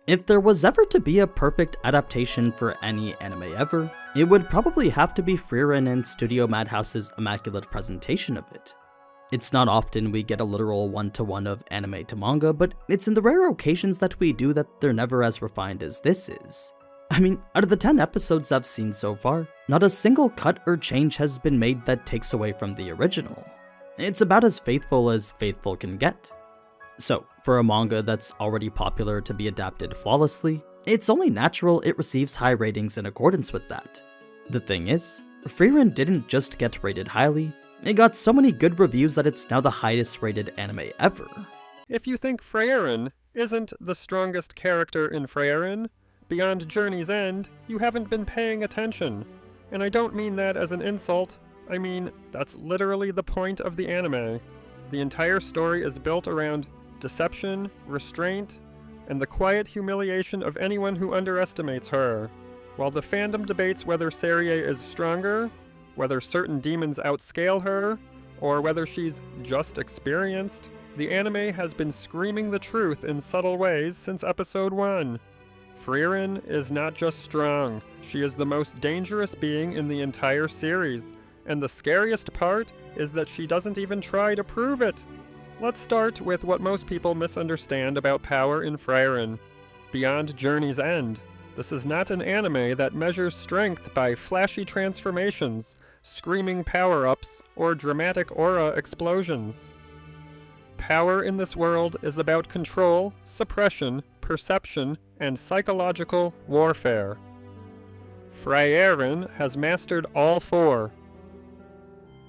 If there was ever to be a perfect adaptation for any anime ever, it would probably have to be Frieren and Studio Madhouse's immaculate presentation of it. It's not often we get a literal one-to-one of anime to manga, but it's in the rare occasions that we do that they're never as refined as this is. I mean, out of the 10 episodes I've seen so far, not a single cut or change has been made that takes away from the original. It's about as faithful can get. So, for a manga that's already popular to be adapted flawlessly, it's only natural it receives high ratings in accordance with that. The thing is, Frieren didn't just get rated highly, it got so many good reviews that it's now the highest rated anime ever. If you think Frieren isn't the strongest character in Frieren, beyond Journey's End, you haven't been paying attention. And I don't mean that as an insult, I mean that's literally the point of the anime. The entire story is built around deception, restraint, and the quiet humiliation of anyone who underestimates her. While the fandom debates whether Serie is stronger, whether certain demons outscale her, or whether she's just experienced, the anime has been screaming the truth in subtle ways since episode 1. Frieren is not just strong, she is the most dangerous being in the entire series, and the scariest part is that she doesn't even try to prove it. Let's start with what most people misunderstand about power in Frieren. Beyond Journey's End, this is not an anime that measures strength by flashy transformations, screaming power-ups, or dramatic aura explosions. Power in this world is about control, suppression, perception, and psychological warfare. Frieren has mastered all four.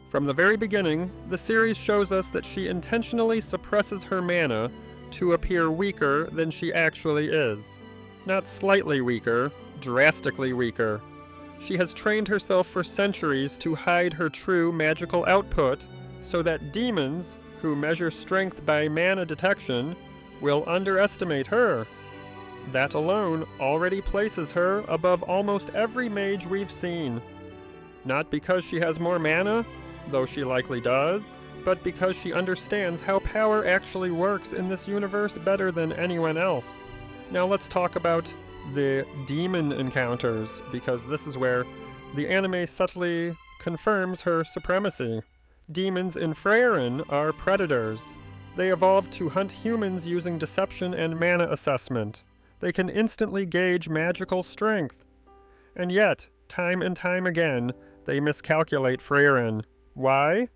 From the very beginning, the series shows us that she intentionally suppresses her mana to appear weaker than she actually is. Not slightly weaker, drastically weaker. She has trained herself for centuries to hide her true magical output, so that demons, who measure strength by mana detection, will underestimate her. That alone already places her above almost every mage we've seen. Not because she has more mana, though she likely does, but because she understands how power actually works in this universe better than anyone else. Now let's talk about the demon encounters, because this is where the anime subtly confirms her supremacy. Demons in Frieren are predators. They evolved to hunt humans using deception and mana assessment. They can instantly gauge magical strength. And yet, time and time again, they miscalculate Frieren. Why?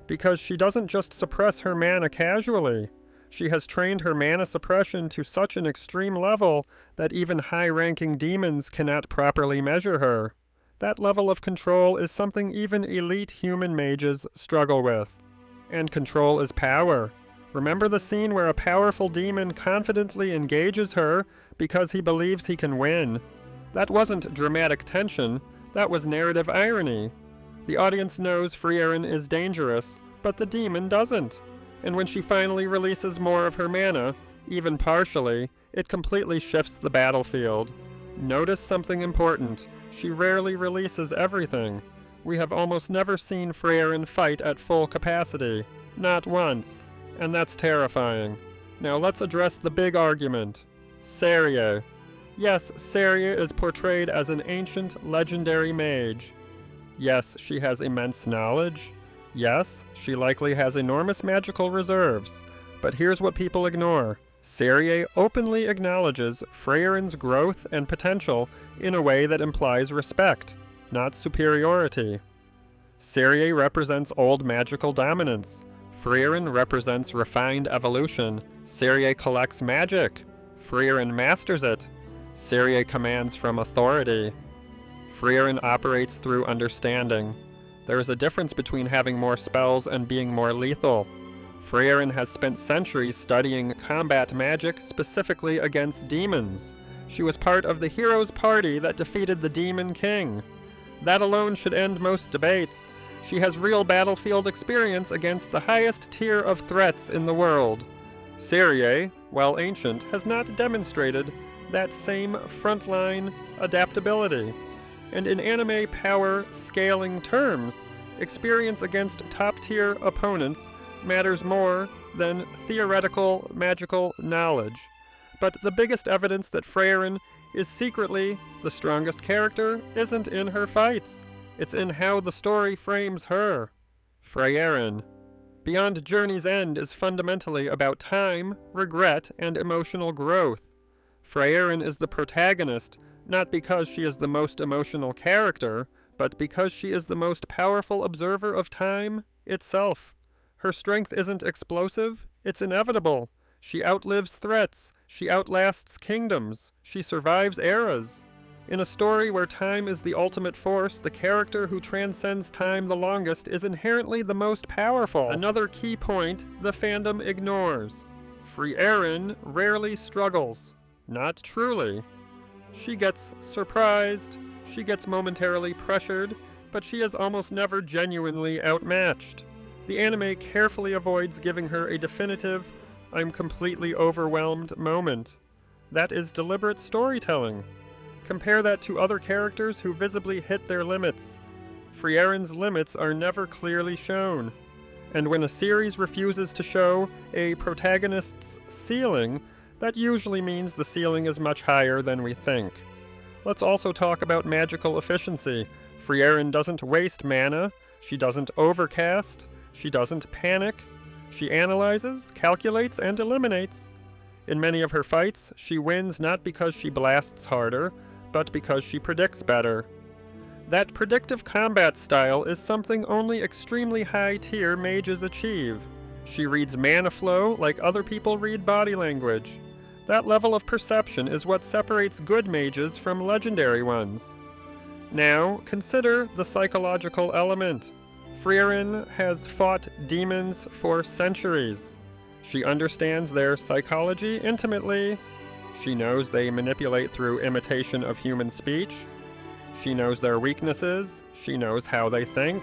Because she doesn't just suppress her mana casually. She has trained her mana suppression to such an extreme level that even high-ranking demons cannot properly measure her. That level of control is something even elite human mages struggle with. And control is power. Remember the scene where a powerful demon confidently engages her because he believes he can win? That wasn't dramatic tension, that was narrative irony. The audience knows Frieren is dangerous, but the demon doesn't. And when she finally releases more of her mana, even partially, it completely shifts the battlefield. Notice something important. She rarely releases everything. We have almost never seen Frieren fight at full capacity. Not once. And that's terrifying. Now let's address the big argument. Serie. Yes, Serie is portrayed as an ancient, legendary mage. Yes, she has immense knowledge. Yes, she likely has enormous magical reserves. But here's what people ignore. Serie openly acknowledges Frieren's growth and potential in a way that implies respect, not superiority. Serie represents old magical dominance. Frieren represents refined evolution. Serie collects magic. Frieren masters it. Serie commands from authority. Frieren operates through understanding. There is a difference between having more spells and being more lethal. Frieren has spent centuries studying combat magic specifically against demons. She was part of the hero's party that defeated the Demon King. That alone should end most debates. She has real battlefield experience against the highest tier of threats in the world. Serie, while ancient, has not demonstrated that same frontline adaptability. And in anime power scaling terms, experience against top-tier opponents matters more than theoretical magical knowledge. But the biggest evidence that Frieren is secretly the strongest character isn't in her fights. It's in how the story frames her. Frieren. Beyond Journey's End is fundamentally about time, regret, and emotional growth. Frieren is the protagonist, not because she is the most emotional character, but because she is the most powerful observer of time itself. Her strength isn't explosive, it's inevitable. She outlives threats, she outlasts kingdoms, she survives eras. In a story where time is the ultimate force, the character who transcends time the longest is inherently the most powerful. Another key point the fandom ignores. Frieren rarely struggles. Not truly. She gets surprised, she gets momentarily pressured, but she is almost never genuinely outmatched. The anime carefully avoids giving her a definitive, "I'm completely overwhelmed" moment. That is deliberate storytelling. Compare that to other characters who visibly hit their limits. Frieren's limits are never clearly shown. And when a series refuses to show a protagonist's ceiling, that usually means the ceiling is much higher than we think. Let's also talk about magical efficiency. Frieren doesn't waste mana, she doesn't overcast, she doesn't panic. She analyzes, calculates, and eliminates. In many of her fights, she wins not because she blasts harder, but because she predicts better. That predictive combat style is something only extremely high-tier mages achieve. She reads mana flow like other people read body language. That level of perception is what separates good mages from legendary ones. Now, consider the psychological element. Frieren has fought demons for centuries. She understands their psychology intimately. She knows they manipulate through imitation of human speech. She knows their weaknesses. She knows how they think.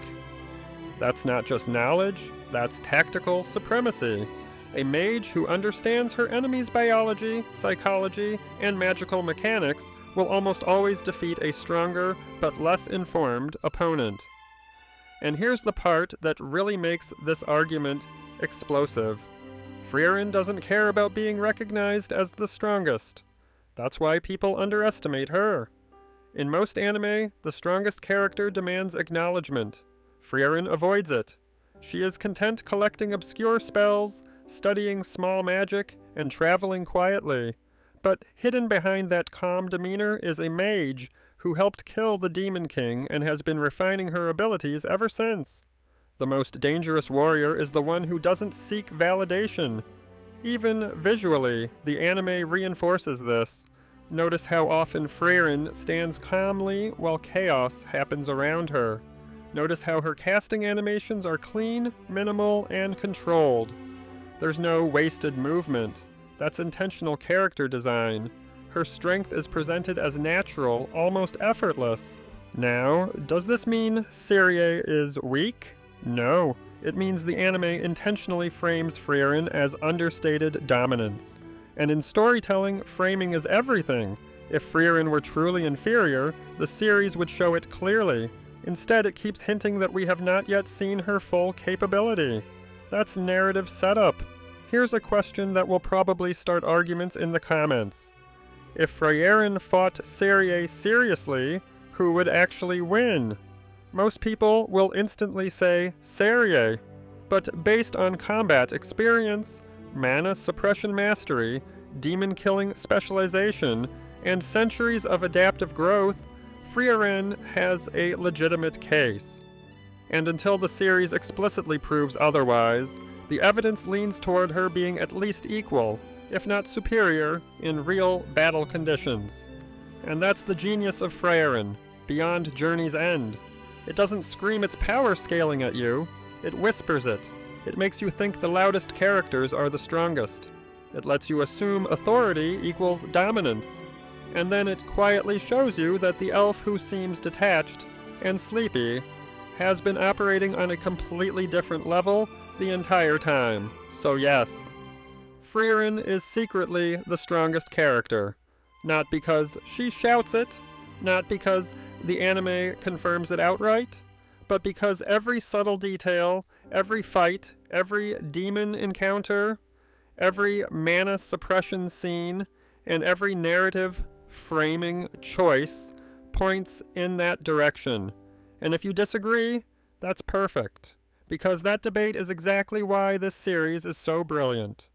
That's not just knowledge, that's tactical supremacy. A mage who understands her enemy's biology, psychology, and magical mechanics will almost always defeat a stronger but less informed opponent. And here's the part that really makes this argument explosive. Frieren doesn't care about being recognized as the strongest. That's why people underestimate her. In most anime, the strongest character demands acknowledgement. Frieren avoids it. She is content collecting obscure spells, studying small magic, and traveling quietly. But hidden behind that calm demeanor is a mage who helped kill the Demon King and has been refining her abilities ever since. The most dangerous warrior is the one who doesn't seek validation. Even visually, the anime reinforces this. Notice how often Frieren stands calmly while chaos happens around her. Notice how her casting animations are clean, minimal, and controlled. There's no wasted movement. That's intentional character design. Her strength is presented as natural, almost effortless. Now, does this mean Serie is weak? No. It means the anime intentionally frames Frieren as understated dominance. And in storytelling, framing is everything. If Frieren were truly inferior, the series would show it clearly. Instead, it keeps hinting that we have not yet seen her full capability. That's narrative setup. Here's a question that will probably start arguments in the comments. If Frieren fought Serie seriously, who would actually win? Most people will instantly say Serie, but based on combat experience, mana suppression mastery, demon killing specialization, and centuries of adaptive growth, Frieren has a legitimate case. And until the series explicitly proves otherwise, the evidence leans toward her being at least equal, if not superior, in real battle conditions. And that's the genius of Frieren, beyond Journey's End. It doesn't scream its power scaling at you, it whispers it. It makes you think the loudest characters are the strongest. It lets you assume authority equals dominance. And then it quietly shows you that the elf who seems detached and sleepy has been operating on a completely different level the entire time. So yes, Frieren is secretly the strongest character. Not because she shouts it, not because the anime confirms it outright, but because every subtle detail, every fight, every demon encounter, every mana suppression scene, and every narrative framing choice points in that direction. And if you disagree, that's perfect, because that debate is exactly why this series is so brilliant.